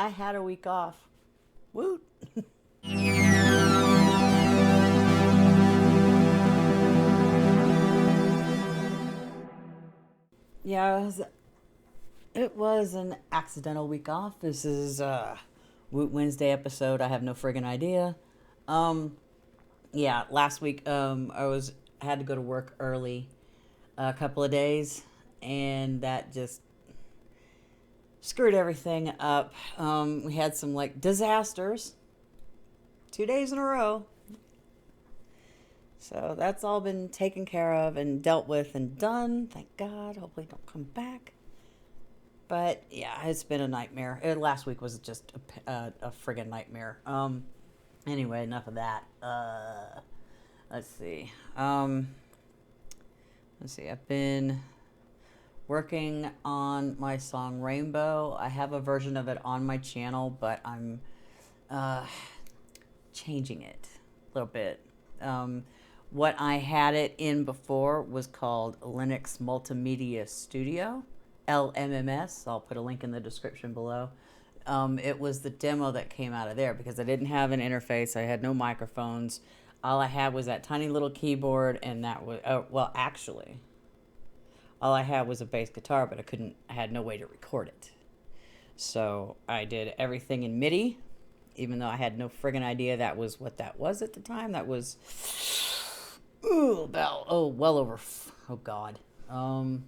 I had a week off. Woot. Yeah, it was an accidental week off. This is Woot Wednesday episode. I have no friggin' idea. Um, yeah, last week I had to go to work early a couple of days, and that just screwed everything up. We had some like disasters 2 days in a row. So that's all been taken care of and dealt with and done. Thank God. Hopefully, don't come back. But yeah, it's been a nightmare. Last week was just a friggin' nightmare. Anyway, enough of that. Let's see. Let's see. I've been working on my song Rainbow. I have a version of it on my channel, but I'm uh, changing it a little bit. What I had it in before was called Linux Multimedia Studio, LMMS. I'll put a link in the description below. It was the demo that came out of there because I didn't have an interface. I had no microphones. All I had was that tiny little keyboard, and that was, well, actually, all I had was a bass guitar, but I had no way to record it. So I did everything in MIDI, even though I had no friggin' idea that was what that was at the time. That was, well over, oh God. When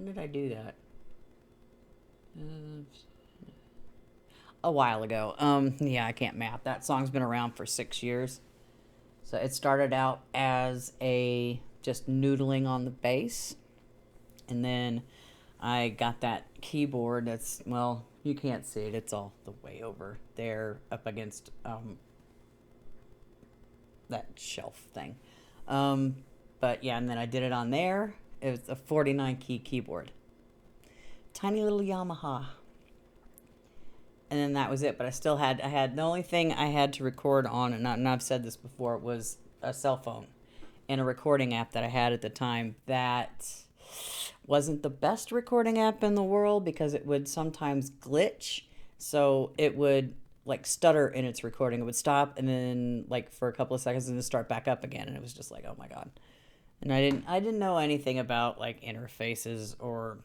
did I do that? A while ago. Yeah, I can't math. That song's been around for 6 years. So it started out as a just noodling on the bass, and then I got that keyboard that's, well, you can't see it. It's all the way over there up against that shelf thing. But yeah, and then I did it on there. It was a 49 key keyboard. Tiny little Yamaha. And then that was it. But I had the only thing I had to record on, and I've said this before, was a cell phone and a recording app that I had at the time that wasn't the best recording app in the world because it would sometimes glitch. So it would like stutter in its recording. It would stop and then like for a couple of seconds and then start back up again. And it was just like, oh my God. And I didn't know anything about like interfaces or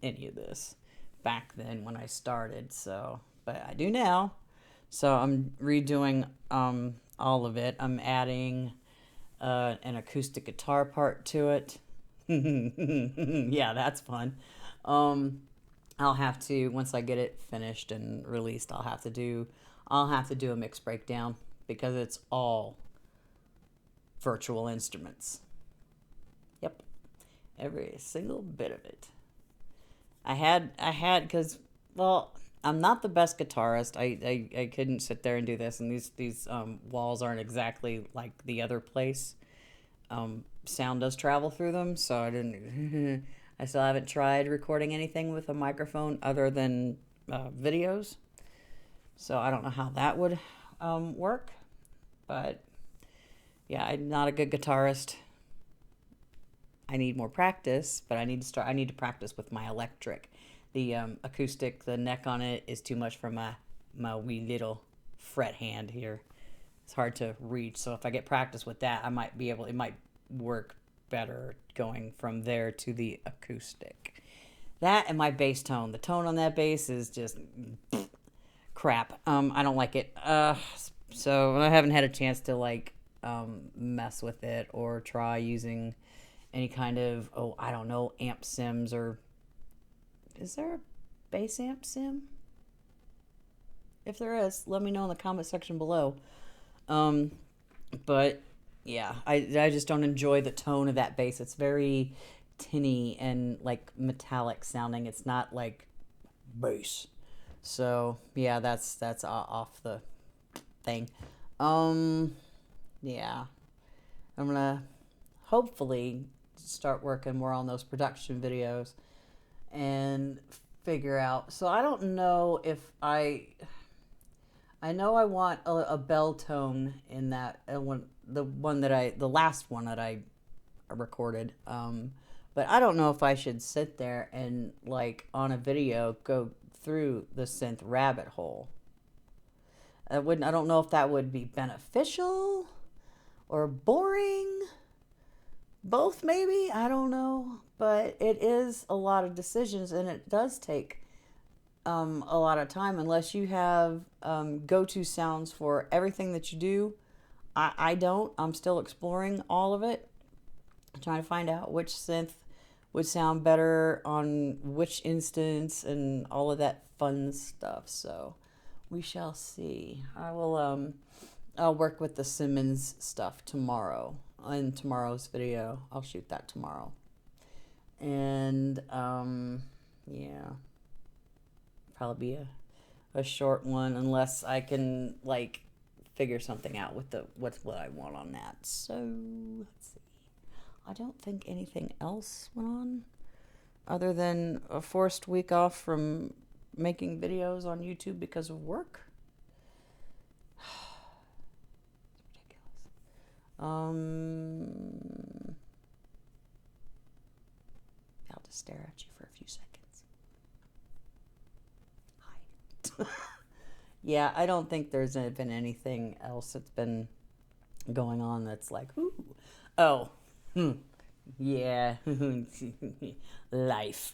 any of this back then when I started. So, but I do now. So I'm redoing all of it. I'm adding an acoustic guitar part to it. Yeah, that's fun. I'll have to, once I get it finished and released, I'll have to do a mix breakdown because it's all virtual instruments. Yep. Every single bit of it. Because, well, I'm not the best guitarist. I couldn't sit there and do this, and these walls aren't exactly like the other place. Sound does travel through them, so I didn't. I still haven't tried recording anything with a microphone other than videos. So I don't know how that would work, but yeah, I'm not a good guitarist. I need more practice, but I need to practice with my electric. The acoustic, the neck on it is too much for my wee little fret hand here. It's hard to reach. So if I get practice with that, it might work better going from there to the acoustic. That and my bass tone. The tone on that bass is just crap. I don't like it. So I haven't had a chance to like mess with it or try using any kind of, I don't know, amp sims, or is there a bass amp sim? If there is, let me know in the comment section below. But yeah, I just don't enjoy the tone of that bass. It's very tinny and like metallic sounding. It's not like bass. So yeah, that's off the thing. Yeah, I'm gonna hopefully start working more on those production videos and figure out. So I don't know if I know I want a bell tone in that the last one that I recorded. But I don't know if I should sit there and like on a video go through the synth rabbit hole. I don't know if that would be beneficial or boring. Both maybe, I don't know. But it is a lot of decisions, and it does take a lot of time unless you have go-to sounds for everything that you do. I don't. I'm still exploring all of it. I'm trying to find out which synth would sound better on which instance and all of that fun stuff. So we shall see. I'll work with the Simmons stuff tomorrow in tomorrow's video. I'll shoot that tomorrow. And yeah, probably be a short one unless I can like figure something out with what I want on that. So let's see. I don't think anything else went on other than a forced week off from making videos on YouTube because of work. It's ridiculous. I'll just stare at you for a few seconds. Hi. Yeah, I don't think there's been anything else that's been going on that's like, ooh. Oh. Yeah. Life.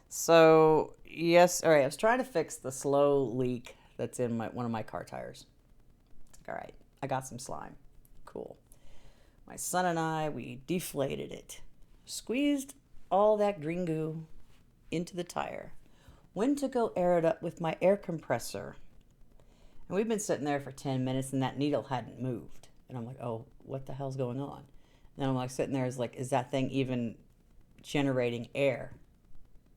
So, yes, all right, I was trying to fix the slow leak that's in one of my car tires. All right, I got some slime. Cool. My son and I, we deflated it. Squeezed all that green goo into the tire. Went to go air it up with my air compressor. And we've been sitting there for 10 minutes and that needle hadn't moved. And I'm like, oh, what the hell's going on? And I'm like sitting there, is that thing even generating air?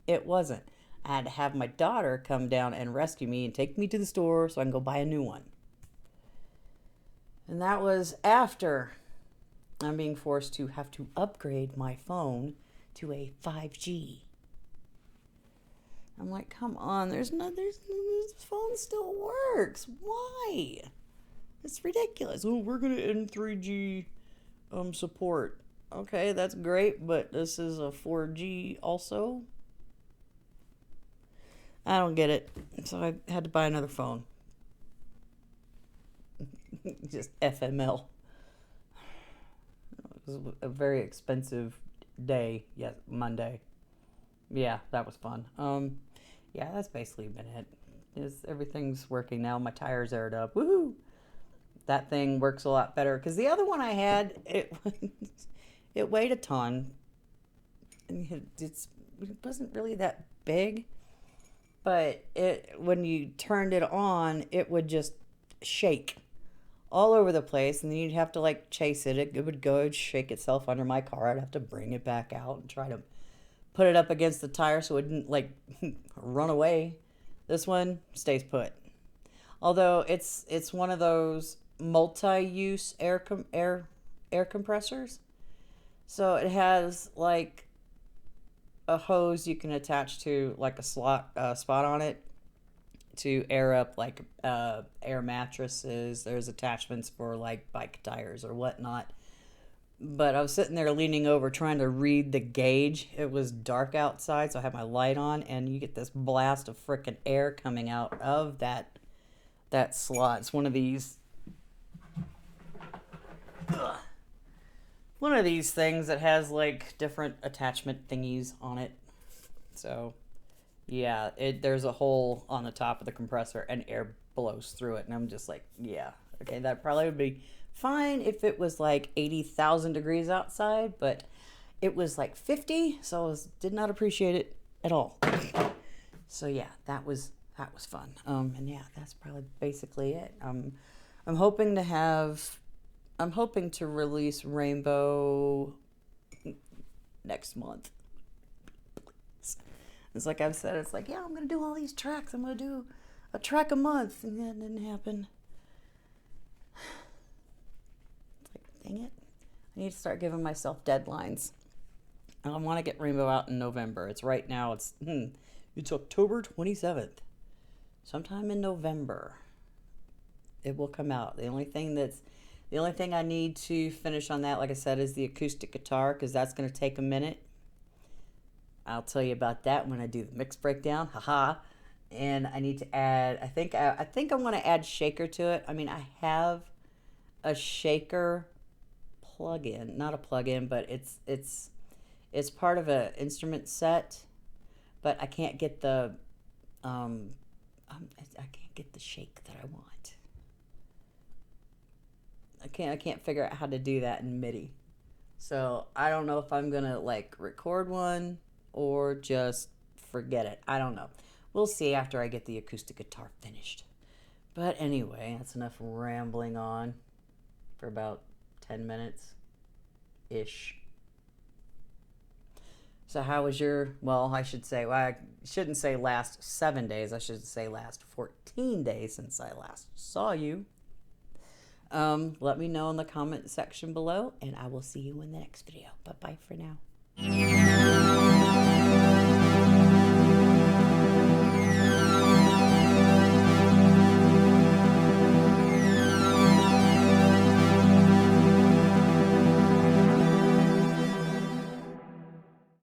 It wasn't. I had to have my daughter come down and rescue me and take me to the store so I can go buy a new one. And that was after I'm being forced to have to upgrade my phone to a 5G. I'm like, come on, this phone still works. Why? It's ridiculous. Oh, we're going to end 3G support. Okay, that's great, but this is a 4G also. I don't get it. So I had to buy another phone. Just FML. It was a very expensive day. Yes, Monday. Yeah, that was fun. Yeah, that's basically been it. Everything's working now. My tire's aired up. Woohoo! That thing works a lot better because the other one I had, it weighed a ton. And it wasn't really that big, but when you turned it on, it would just shake all over the place, and then you'd have to like chase it. It would go shake itself under my car. I'd have to bring it back out and try to put it up against the tire so it didn't like run away. This one stays put. Although it's one of those multi-use air compressors. So it has like a hose you can attach to like a spot on it to air up like air mattresses. There's attachments for like bike tires or whatnot. But I was sitting there leaning over trying to read the gauge. It was dark outside, so I had my light on, and you get this blast of frickin' air coming out of that slot. It's one of these things that has like different attachment thingies on it. So yeah, there's a hole on the top of the compressor and air blows through it, and I'm just like, yeah, okay, that probably would be fine if it was like 80,000 degrees outside, but it was like 50, so I did not appreciate it at all. So yeah, that was fun. And yeah, that's probably basically it. I'm hoping to release Rainbow next month. It's like I've said, it's like, yeah, I'm gonna do all these tracks. I'm gonna do a track a month, and that didn't happen. Dang it. I need to start giving myself deadlines. I want to get Rainbow out in November. It's right now, it's October 27th. Sometime in November, it will come out. The only thing I need to finish on that, like I said, is the acoustic guitar, because that's going to take a minute. I'll tell you about that when I do the mix breakdown. Haha. And I need to add, I want to add shaker to it. I mean, I have a shaker plug-in, not a plug-in, but it's part of an instrument set, but I can't get the I can't get the shake that I want. I can't figure out how to do that in MIDI. So I don't know if I'm gonna like record one or just forget it. I don't know. We'll see after I get the acoustic guitar finished. But anyway, that's enough rambling on for about 10 minutes ish. So how was your, well, I should say, well, I shouldn't say last 7 days. I should say last 14 days since I last saw you. Let me know in the comment section below, and I will see you in the next video. Bye-bye for now.